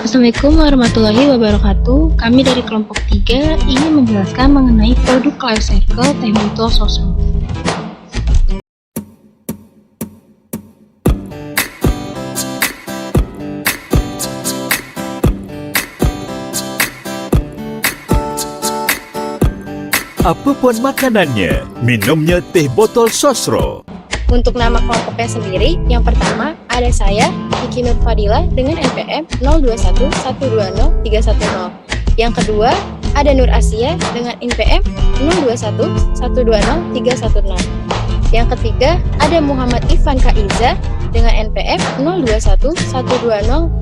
Assalamualaikum warahmatullahi wabarakatuh. Kami dari kelompok 3 ingin menjelaskan mengenai produk life cycle teh botol sosro. Apapun makanannya, minumnya teh botol sosro. Untuk nama kelompoknya sendiri, yang pertama ada saya, Kiki Nur Fadila dengan NPM 0211203110. Yang kedua ada Nur Asia dengan NPM 0211203110. Yang ketiga ada Muhammad Ifan Kaiza dengan NPM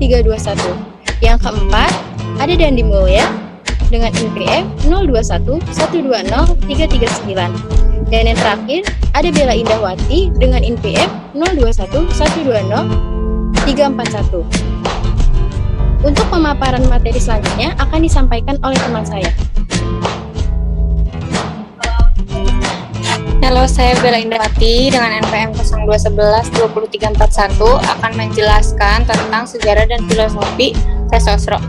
0211203221. Yang keempat ada Dandi Mulya dengan NPM 0211203339. Dan yang terakhir ada Bella Indahwati dengan NPM 0211203341. Untuk pemaparan materi selanjutnya akan disampaikan oleh teman saya. Halo, saya Bella Indahwati dengan NPM 02112341 akan menjelaskan tentang sejarah dan filosofi teh sosro.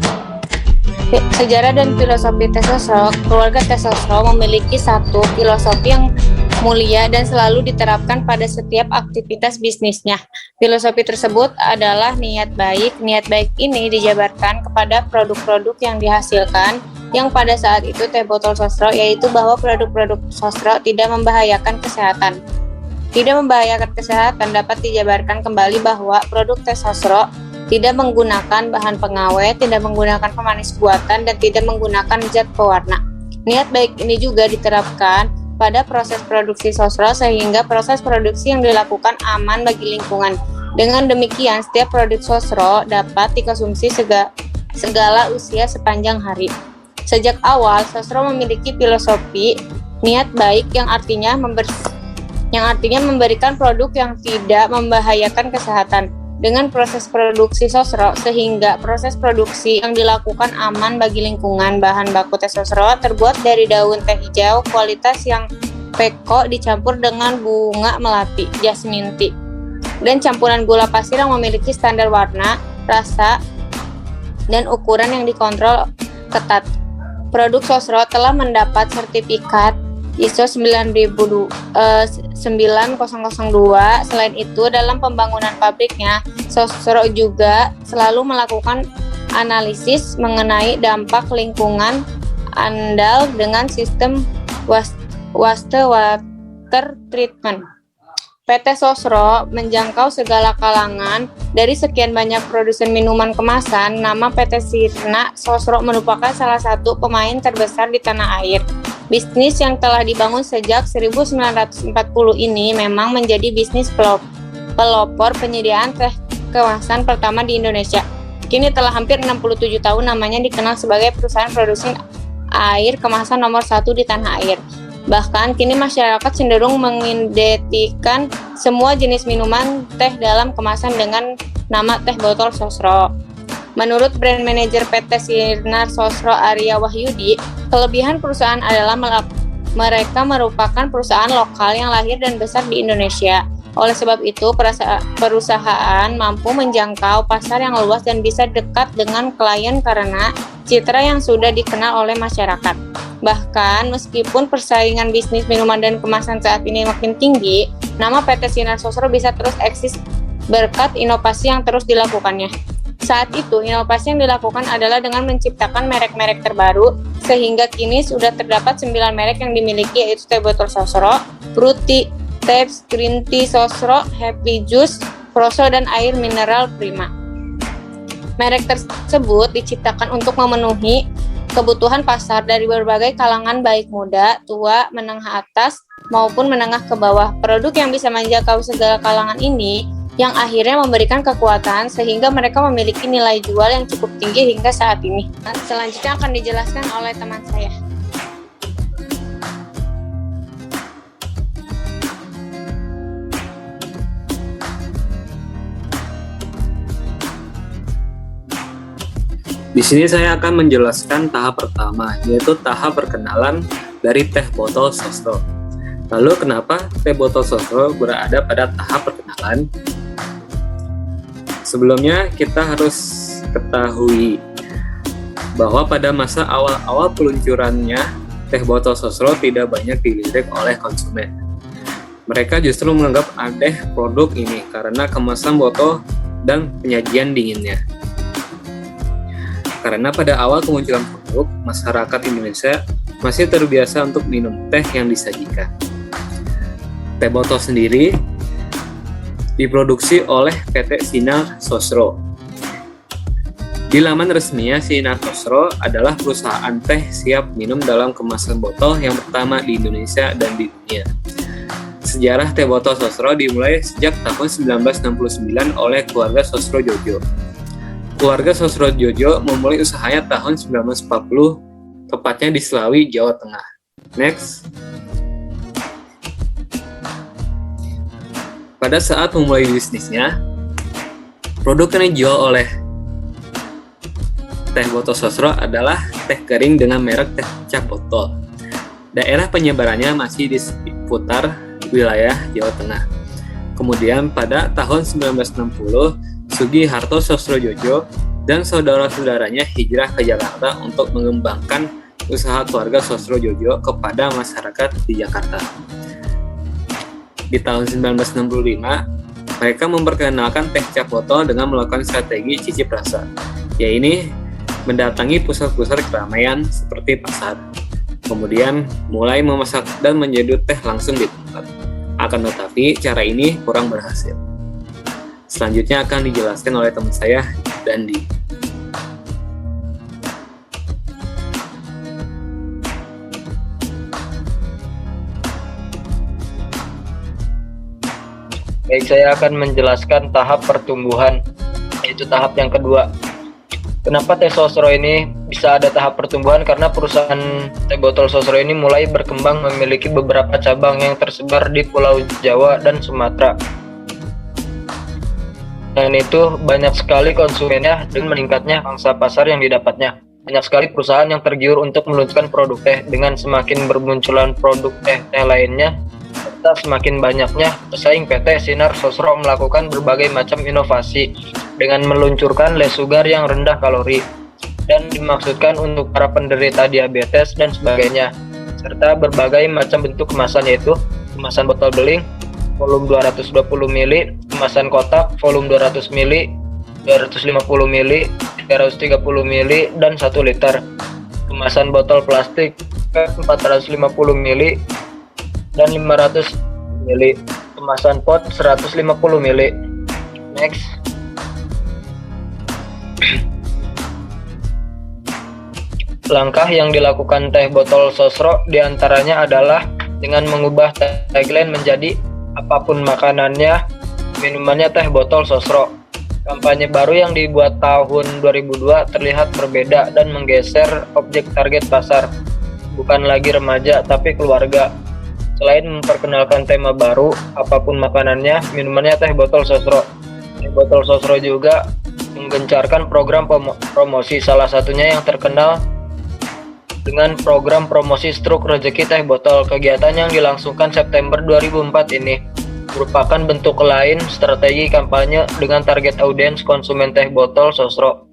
Sejarah dan filosofi teh sosro. Keluarga teh sosro memiliki satu filosofi yang mulia dan selalu diterapkan pada setiap aktivitas bisnisnya. Filosofi tersebut adalah niat baik. Niat baik ini dijabarkan kepada produk-produk yang dihasilkan yang pada saat itu teh botol sosro, yaitu bahwa produk-produk sosro tidak membahayakan kesehatan. Tidak membahayakan kesehatan dapat dijabarkan kembali bahwa produk teh sosro tidak menggunakan bahan pengawet, tidak menggunakan pemanis buatan, dan tidak menggunakan zat pewarna. Niat baik ini juga diterapkan pada proses produksi sosro sehingga proses produksi yang dilakukan aman bagi lingkungan. Dengan demikian, setiap produk sosro dapat dikonsumsi segala usia sepanjang hari. Sejak awal, sosro memiliki filosofi niat baik yang artinya memberikan produk yang tidak membahayakan kesehatan. Dengan proses produksi sosro sehingga proses produksi yang dilakukan aman bagi lingkungan. Bahan baku teh sosro terbuat dari daun teh hijau kualitas yang peko dicampur dengan bunga melati, jasmine tea, dan campuran gula pasir yang memiliki standar warna, rasa, dan ukuran yang dikontrol ketat. Produk sosro telah mendapat sertifikat ISO 9002. Selain itu, dalam pembangunan pabriknya, sosro juga selalu melakukan analisis mengenai dampak lingkungan andal dengan sistem waste water treatment. PT Sosro menjangkau segala kalangan. Dari sekian banyak produsen minuman kemasan, nama PT Sirna Sosro merupakan salah satu pemain terbesar di tanah air. Bisnis yang telah dibangun sejak 1940 ini memang menjadi bisnis pelopor penyediaan teh kemasan pertama di Indonesia. Kini telah hampir 67 tahun namanya dikenal sebagai perusahaan produksi air kemasan nomor 1 di tanah air. Bahkan kini masyarakat cenderung mengidentikan semua jenis minuman teh dalam kemasan dengan nama teh botol sosro. Menurut brand manager PT Sirna Sosro Arya Wahyudi, kelebihan perusahaan adalah mereka merupakan perusahaan lokal yang lahir dan besar di Indonesia. Oleh sebab itu, perusahaan mampu menjangkau pasar yang luas dan bisa dekat dengan klien karena citra yang sudah dikenal oleh masyarakat. Bahkan, meskipun persaingan bisnis minuman dan kemasan saat ini makin tinggi, nama PT Sirna Sosro bisa terus eksis berkat inovasi yang terus dilakukannya. Saat itu, inovasi yang dilakukan adalah dengan menciptakan merek-merek terbaru, sehingga kini sudah terdapat 9 merek yang dimiliki, yaitu teh botol sosro, fruity, Teps, green tea sosro, happy juice, proso, dan air mineral prima. Merek tersebut diciptakan untuk memenuhi kebutuhan pasar dari berbagai kalangan baik muda, tua, menengah atas, maupun menengah ke bawah. Produk yang bisa menjangkau segala kalangan ini yang akhirnya memberikan kekuatan sehingga mereka memiliki nilai jual yang cukup tinggi hingga saat ini. Selanjutnya akan dijelaskan oleh teman saya. Di sini saya akan menjelaskan tahap pertama, yaitu tahap perkenalan dari teh botol sosro. Lalu kenapa teh botol sosro berada pada tahap perkenalan? Sebelumnya kita harus ketahui bahwa pada masa awal-awal peluncurannya, teh botol sosro tidak banyak dilirik oleh konsumen. Mereka justru menganggap aneh produk ini karena kemasan botol dan penyajian dinginnya. Karena pada awal kemunculan produk, masyarakat Indonesia masih terbiasa untuk minum teh yang disajikan. Teh botol sendiri diproduksi oleh PT Sinar Sosro. Di laman resminya, Sinar Sosro adalah perusahaan teh siap minum dalam kemasan botol yang pertama di Indonesia dan di dunia. Sejarah teh botol Sosro dimulai sejak tahun 1969 oleh keluarga Sosro Jojo. Keluarga Sosro Jojo memulai usahanya tahun 1940, tepatnya di Slawi, Jawa Tengah. Next. Pada saat memulai bisnisnya, produk yang dijual oleh teh botol Sosro adalah teh kering dengan merek teh cap botol. Daerah penyebarannya masih di seputar wilayah Jawa Tengah. Kemudian pada tahun 1960, Sugi Harto Sosro Jojo dan saudara-saudaranya hijrah ke Jakarta untuk mengembangkan usaha keluarga Sosro Jojo kepada masyarakat di Jakarta. Di tahun 1965, mereka memperkenalkan teh cap botol dengan melakukan strategi cicip rasa, yaitu mendatangi pusat-pusat keramaian seperti pasar. Kemudian mulai memasak dan menyeduh teh langsung di tempat. Akan tetapi, cara ini kurang berhasil. Selanjutnya akan dijelaskan oleh teman saya, Dandi. Baik, saya akan menjelaskan tahap pertumbuhan, yaitu tahap yang kedua. Kenapa teh sosro ini bisa ada tahap pertumbuhan? Karena perusahaan teh botol sosro ini mulai berkembang, memiliki beberapa cabang yang tersebar di Pulau Jawa dan Sumatera. Dan itu banyak sekali konsumennya dan meningkatnya pangsa pasar yang didapatnya. Banyak sekali perusahaan yang tergiur untuk meluncurkan produk teh. Dengan semakin bermunculan produk teh lainnya, serta semakin banyaknya pesaing, PT Sinar Sosro melakukan berbagai macam inovasi dengan meluncurkan less sugar yang rendah kalori dan dimaksudkan untuk para penderita diabetes dan sebagainya, serta berbagai macam bentuk kemasan, yaitu kemasan botol beling volume 220 ml, kemasan kotak volume 200 ml, 250 ml, 330 ml, dan 1 liter, kemasan botol plastik 450 ml dan 500 ml, kemasan pot 150 ml. Next. Langkah yang dilakukan teh botol sosro diantaranya adalah dengan mengubah tagline menjadi apapun makanannya, minumannya teh botol sosro. Kampanye baru yang dibuat tahun 2002 terlihat berbeda dan menggeser objek target pasar, bukan lagi remaja tapi keluarga. Selain memperkenalkan tema baru, apapun makanannya, minumannya teh botol sosro. Teh botol sosro juga menggencarkan program promosi, salah satunya yang terkenal dengan program promosi Struk Rezeki Teh Botol. Kegiatan yang dilangsungkan September 2004 ini merupakan bentuk lain strategi kampanye dengan target audiens konsumen teh botol sosro.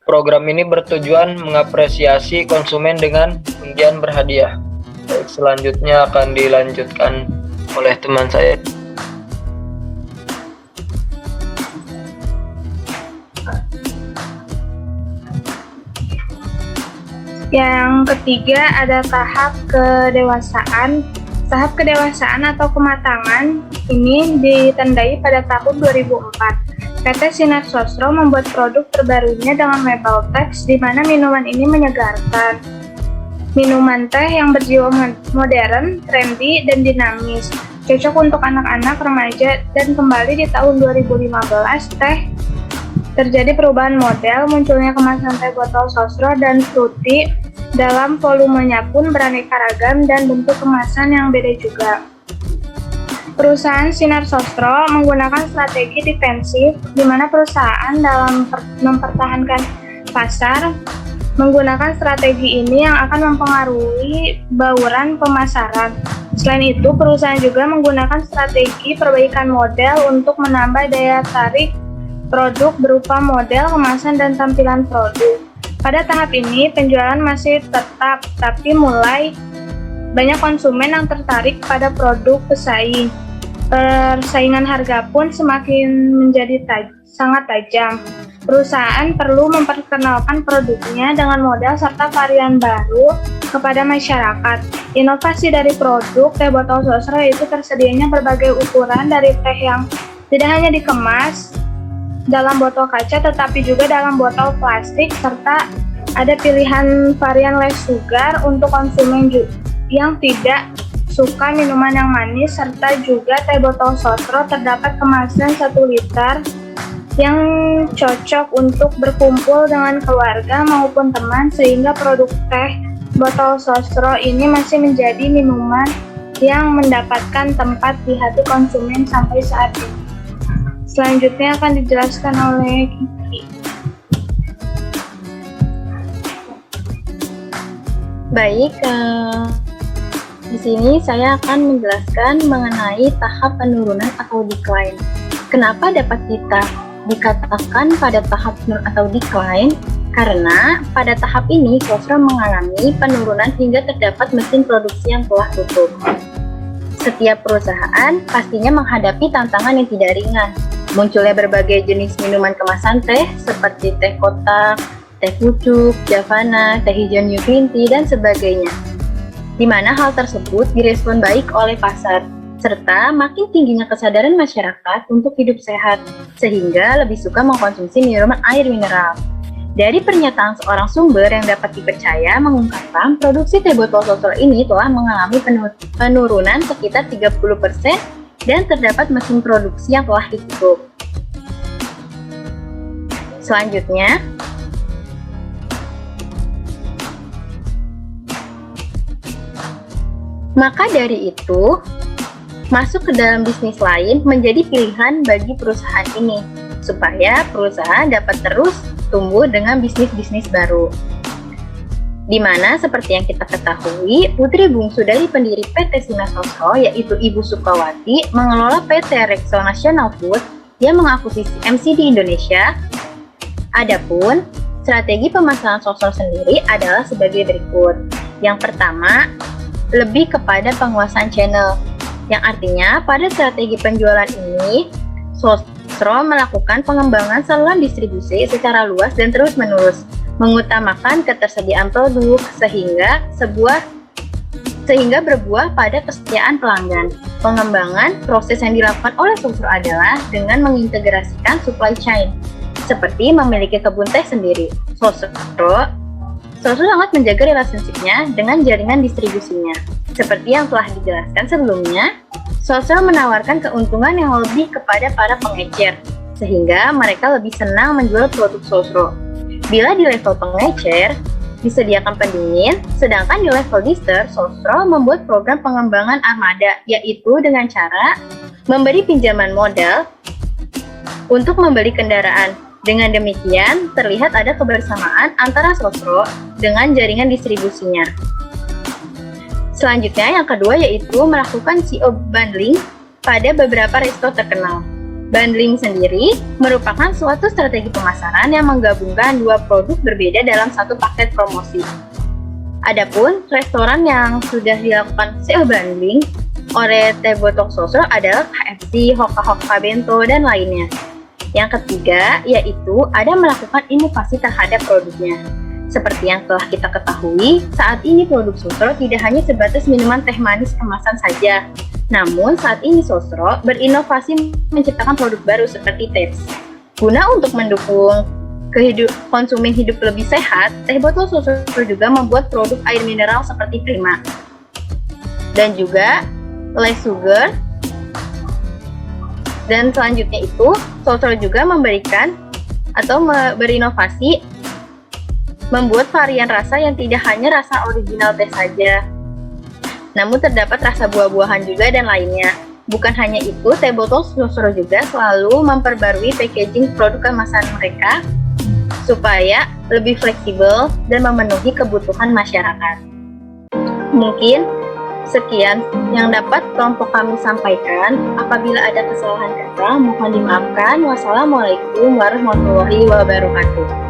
Program ini bertujuan mengapresiasi konsumen dengan undian berhadiah. Baik, selanjutnya akan dilanjutkan oleh teman saya. Yang ketiga ada tahap kedewasaan. Tahap kedewasaan atau kematangan ini ditandai pada tahun 2004. PT Sinar Sosro membuat produk terbarunya dengan label teks di mana minuman ini menyegarkan. Minuman teh yang berjiwa modern, trendy, dan dinamis, cocok untuk anak-anak, remaja, dan kembali di tahun 2015 teh terjadi perubahan model, munculnya kemasan teh botol sosro dan fruity, dalam volumenya pun beraneka ragam dan bentuk kemasan yang beda juga. Perusahaan Sinar Sosro menggunakan strategi defensif, di mana perusahaan dalam mempertahankan pasar menggunakan strategi ini yang akan mempengaruhi bauran pemasaran. Selain itu, perusahaan juga menggunakan strategi perbaikan model untuk menambah daya tarik produk berupa model, kemasan, dan tampilan produk. Pada tahap ini, penjualan masih tetap, tapi mulai banyak konsumen yang tertarik pada produk pesaing. Persaingan harga pun semakin menjadi sangat tajam. Perusahaan perlu memperkenalkan produknya dengan model serta varian baru kepada masyarakat. Inovasi dari produk teh botol sosro itu tersedianya berbagai ukuran dari teh yang tidak hanya dikemas dalam botol kaca tetapi juga dalam botol plastik, serta ada pilihan varian less sugar untuk konsumen yang tidak suka minuman yang manis, serta juga teh botol sosro terdapat kemasan 1 liter yang cocok untuk berkumpul dengan keluarga maupun teman, sehingga produk teh botol sosro ini masih menjadi minuman yang mendapatkan tempat di hati konsumen sampai saat ini. Selanjutnya akan dijelaskan oleh Kiki. Baik, di sini saya akan menjelaskan mengenai tahap penurunan atau decline. Kenapa dapat kita dikatakan pada tahap penurunan atau decline? Karena pada tahap ini sosro mengalami penurunan hingga terdapat mesin produksi yang telah tutup. Setiap perusahaan pastinya menghadapi tantangan yang tidak ringan. Munculnya berbagai jenis minuman kemasan teh seperti teh kotak, teh pucuk, javana, teh hijau new green tea, dan sebagainya. Di mana hal tersebut direspon baik oleh pasar, serta makin tingginya kesadaran masyarakat untuk hidup sehat, sehingga lebih suka mengkonsumsi minuman air mineral. Dari pernyataan seorang sumber yang dapat dipercaya mengungkapkan produksi teh botol sosro ini telah mengalami penurunan sekitar 30% dan terdapat mesin produksi yang telah ditutup. Selanjutnya, maka dari itu, masuk ke dalam bisnis lain menjadi pilihan bagi perusahaan ini, supaya perusahaan dapat terus tumbuh dengan bisnis-bisnis baru. Di mana seperti yang kita ketahui, putri bungsu dari pendiri PT Sina Sosro yaitu Ibu Sukawati mengelola PT Rexel National Food yang mengakuisisi MC di Indonesia. Adapun strategi pemasaran Sosro sendiri adalah sebagai berikut. Yang pertama, lebih kepada penguasaan channel, yang artinya pada strategi penjualan ini Sosro melakukan pengembangan saluran distribusi secara luas dan terus-menerus, mengutamakan ketersediaan produk sehingga berbuah pada kesetiaan pelanggan. Pengembangan proses yang dilakukan oleh Sosro adalah dengan mengintegrasikan supply chain, seperti memiliki kebun teh sendiri. Sosro sangat menjaga relationship-nya dengan jaringan distribusinya. Seperti yang telah dijelaskan sebelumnya, Sosro menawarkan keuntungan yang lebih kepada para pengecer, sehingga mereka lebih senang menjual produk Sosro. Bila di level pengecer, disediakan pendingin, sedangkan di level dister, Sosro membuat program pengembangan armada, yaitu dengan cara memberi pinjaman modal untuk membeli kendaraan. Dengan demikian, terlihat ada kebersamaan antara Sosro dengan jaringan distribusinya. Selanjutnya, yang kedua yaitu melakukan CO bundling pada beberapa resto terkenal. Bundling sendiri merupakan suatu strategi pemasaran yang menggabungkan dua produk berbeda dalam satu paket promosi. Adapun restoran yang sudah dilakukan CO bundling oleh teh botol Sosro adalah KFC, Hoka Hoka Bento, dan lainnya. Yang ketiga yaitu ada melakukan inovasi terhadap produknya. Seperti yang telah kita ketahui, saat ini produk Sosro tidak hanya sebatas minuman teh manis kemasan saja. Namun saat ini Sosro berinovasi menciptakan produk baru seperti tips. Guna untuk mendukung konsumen hidup lebih sehat, teh botol Sosro juga membuat produk air mineral seperti Prima dan juga less sugar. Dan selanjutnya itu Sosro juga memberikan atau berinovasi membuat varian rasa yang tidak hanya rasa original teh saja, namun terdapat rasa buah-buahan juga dan lainnya. Bukan hanya itu, teh botol Sosro juga selalu memperbarui packaging produk kemasan mereka supaya lebih fleksibel dan memenuhi kebutuhan masyarakat. Mungkin sekian yang dapat kelompok kami sampaikan. Apabila ada kesalahan kata, mohon dimaafkan. Wassalamualaikum warahmatullahi wabarakatuh.